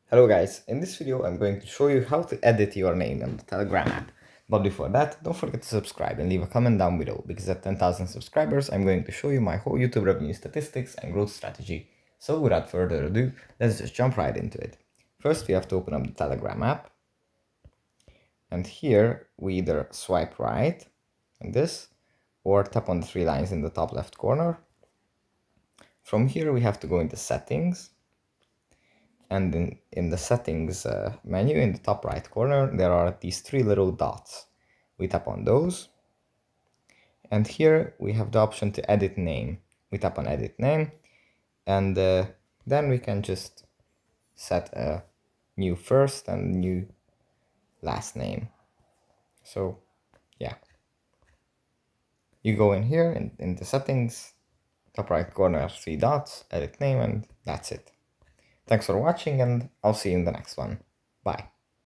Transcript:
Hello guys, in this video I'm going to show you how to edit your name in the Telegram app. But before that, don't forget to subscribe and leave a comment down below, because at 10,000 subscribers I'm going to show you my whole YouTube revenue statistics and growth strategy. So without further ado, let's just jump right into it. First we have to open up the Telegram app, and here we either swipe right, like this, or tap on the three lines in the top left corner. From here we have to go into settings, and in the settings menu in the top right corner there are these three little dots. We tap on those, and here we have the option to edit name. We tap on edit name, and then we can just set a new first and new last name. So yeah, you go in here in the settings, top right corner, three dots, edit name, and that's it. Thanks for watching, and I'll see you in the next one. Bye.